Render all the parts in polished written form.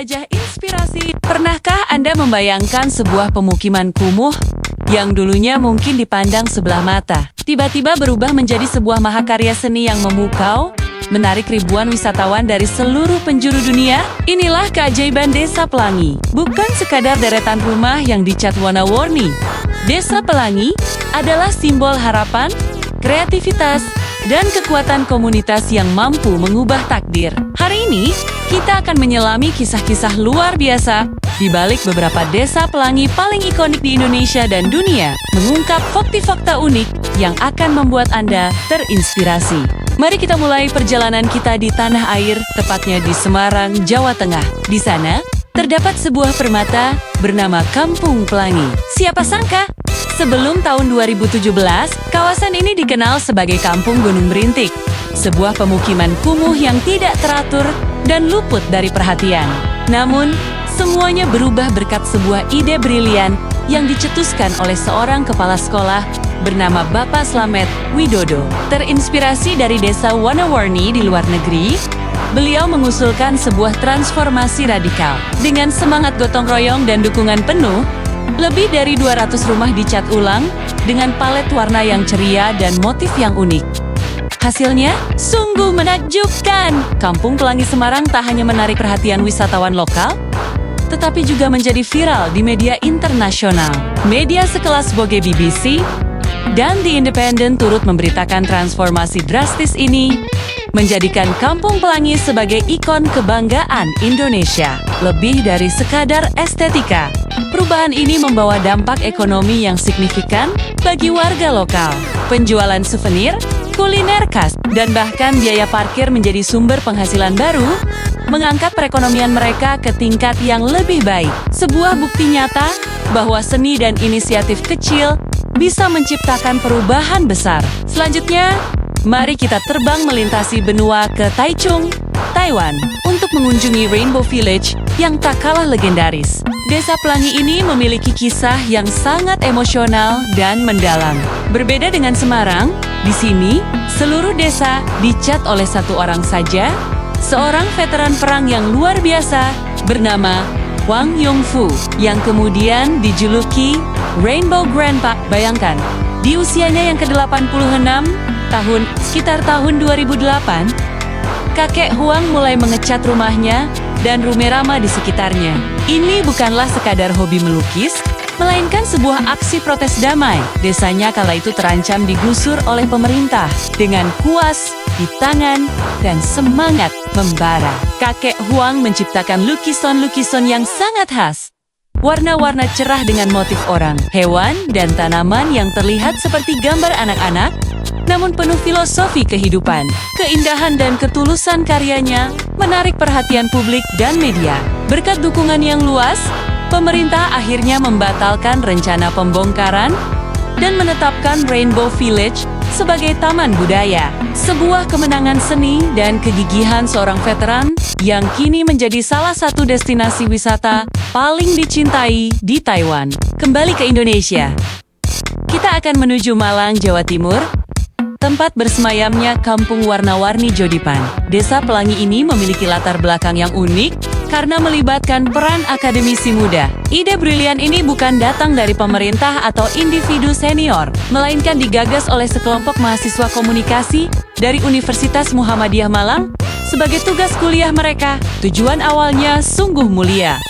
menjelajah inspirasi. Pernahkah Anda membayangkan sebuah pemukiman kumuh yang dulunya mungkin dipandang sebelah mata, tiba-tiba berubah menjadi sebuah mahakarya seni yang memukau, menarik ribuan wisatawan dari seluruh penjuru dunia? Inilah keajaiban Desa Pelangi. Bukan sekadar deretan rumah yang dicat warna-warni. Desa Pelangi adalah simbol harapan, kreativitas, dan kekuatan komunitas yang mampu mengubah takdir. Hari ini, kita akan menyelami kisah-kisah luar biasa di balik beberapa desa pelangi paling ikonik di Indonesia dan dunia, mengungkap fakta-fakta unik yang akan membuat Anda terinspirasi. Mari kita mulai perjalanan kita di tanah air, tepatnya di Semarang, Jawa Tengah. Di sana, terdapat sebuah permata bernama Kampung Pelangi. Siapa sangka? Sebelum tahun 2017, kawasan ini dikenal sebagai Kampung Gunung Berintik, sebuah pemukiman kumuh yang tidak teratur dan luput dari perhatian. Namun, semuanya berubah berkat sebuah ide brilian yang dicetuskan oleh seorang kepala sekolah bernama Bapak Slamet Widodo. Terinspirasi dari desa warna-warni di luar negeri, beliau mengusulkan sebuah transformasi radikal. Dengan semangat gotong royong dan dukungan penuh, lebih dari 200 rumah dicat ulang dengan palet warna yang ceria dan motif yang unik. Hasilnya sungguh menakjubkan. Kampung Pelangi Semarang tak hanya menarik perhatian wisatawan lokal, tetapi juga menjadi viral di media internasional. Media sekelas Vogue, BBC, dan The Independent turut memberitakan transformasi drastis ini, menjadikan Kampung Pelangi sebagai ikon kebanggaan Indonesia. Lebih dari sekadar estetika, perubahan ini membawa dampak ekonomi yang signifikan bagi warga lokal. Penjualan souvenir, kuliner khas, dan bahkan biaya parkir menjadi sumber penghasilan baru, mengangkat perekonomian mereka ke tingkat yang lebih baik. Sebuah bukti nyata bahwa seni dan inisiatif kecil bisa menciptakan perubahan besar. Selanjutnya, mari kita terbang melintasi benua ke Taichung, Taiwan, untuk mengunjungi Rainbow Village yang tak kalah legendaris. Desa Pelangi ini memiliki kisah yang sangat emosional dan mendalam. Berbeda dengan Semarang, di sini seluruh desa dicat oleh satu orang saja, seorang veteran perang yang luar biasa bernama Wang Yongfu, yang kemudian dijuluki Rainbow Grandpa. Bayangkan, di usianya yang ke-86, sekitar tahun 2008, kakek Huang mulai mengecat rumahnya dan rame-rama di sekitarnya. Ini bukanlah sekadar hobi melukis, melainkan sebuah aksi protes damai. Desanya kala itu terancam digusur oleh pemerintah. Dengan kuas di tangan dan semangat membara, kakek Huang menciptakan lukisan-lukisan yang sangat khas. Warna-warna cerah dengan motif orang, hewan, dan tanaman yang terlihat seperti gambar anak-anak, namun penuh filosofi kehidupan. Keindahan dan ketulusan karyanya menarik perhatian publik dan media. Berkat dukungan yang luas, pemerintah akhirnya membatalkan rencana pembongkaran dan menetapkan Rainbow Village sebagai taman budaya. Sebuah kemenangan seni dan kegigihan seorang veteran yang kini menjadi salah satu destinasi wisata paling dicintai di Taiwan. Kembali ke Indonesia, kita akan menuju Malang, Jawa Timur, tempat bersemayamnya Kampung Warna-Warni Jodipan. Desa Pelangi ini memiliki latar belakang yang unik karena melibatkan peran akademisi muda. Ide brilian ini bukan datang dari pemerintah atau individu senior, melainkan digagas oleh sekelompok mahasiswa komunikasi dari Universitas Muhammadiyah Malang sebagai tugas kuliah mereka. Tujuan awalnya sungguh mulia,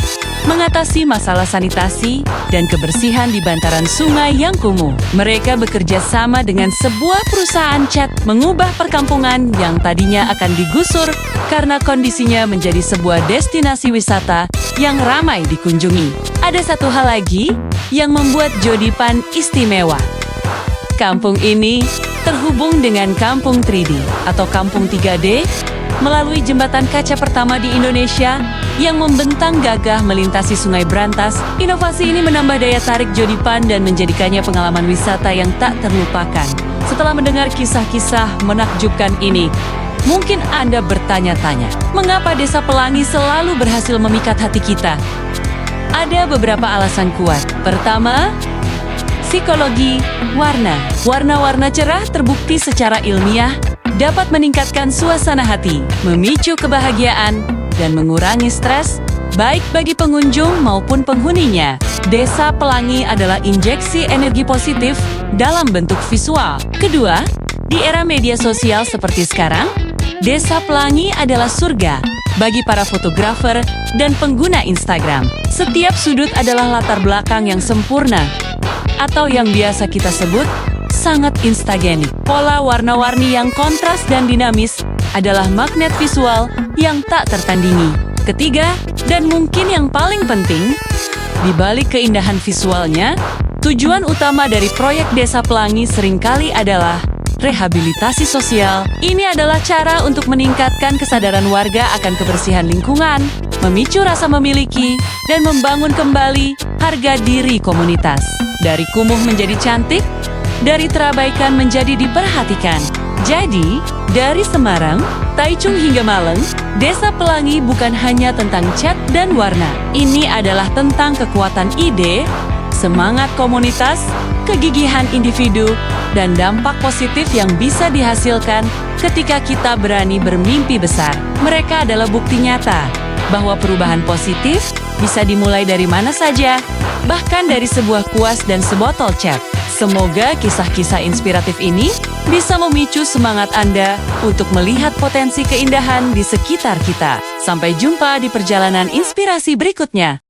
mengatasi masalah sanitasi dan kebersihan di bantaran sungai yang kumuh. Mereka bekerja sama dengan sebuah perusahaan cat, mengubah perkampungan yang tadinya akan digusur karena kondisinya menjadi sebuah destinasi wisata yang ramai dikunjungi. Ada satu hal lagi yang membuat Jodipan istimewa. Kampung ini terhubung dengan Kampung 3D atau Kampung 3D melalui jembatan kaca pertama di Indonesia yang membentang gagah melintasi Sungai Brantas. Inovasi ini menambah daya tarik Jodipan dan menjadikannya pengalaman wisata yang tak terlupakan. Setelah mendengar kisah-kisah menakjubkan ini, mungkin Anda bertanya-tanya, mengapa Desa Pelangi selalu berhasil memikat hati kita? Ada beberapa alasan kuat. Pertama, psikologi warna. Warna-warna cerah terbukti secara ilmiah dapat meningkatkan suasana hati, memicu kebahagiaan, dan mengurangi stres baik bagi pengunjung maupun penghuninya. Desa Pelangi adalah injeksi energi positif dalam bentuk visual. Kedua, di era media sosial seperti sekarang, Desa Pelangi adalah surga bagi para fotografer dan pengguna Instagram. Setiap sudut adalah latar belakang yang sempurna, atau yang biasa kita sebut sangat instagenik. Pola warna-warni yang kontras dan dinamis adalah magnet visual yang tak tertandingi. Ketiga, dan mungkin yang paling penting, di balik keindahan visualnya, tujuan utama dari proyek Desa Pelangi seringkali adalah rehabilitasi sosial. Ini adalah cara untuk meningkatkan kesadaran warga akan kebersihan lingkungan, memicu rasa memiliki, dan membangun kembali harga diri komunitas. Dari kumuh menjadi cantik, dari terabaikan menjadi diperhatikan. Jadi, dari Semarang, Taichung hingga Malang, Desa Pelangi bukan hanya tentang cat dan warna. Ini adalah tentang kekuatan ide, semangat komunitas, kegigihan individu, dan dampak positif yang bisa dihasilkan ketika kita berani bermimpi besar. Mereka adalah bukti nyata bahwa perubahan positif bisa dimulai dari mana saja, bahkan dari sebuah kuas dan sebotol cat. Semoga kisah-kisah inspiratif ini bisa memicu semangat Anda untuk melihat potensi keindahan di sekitar kita. Sampai jumpa di perjalanan inspirasi berikutnya.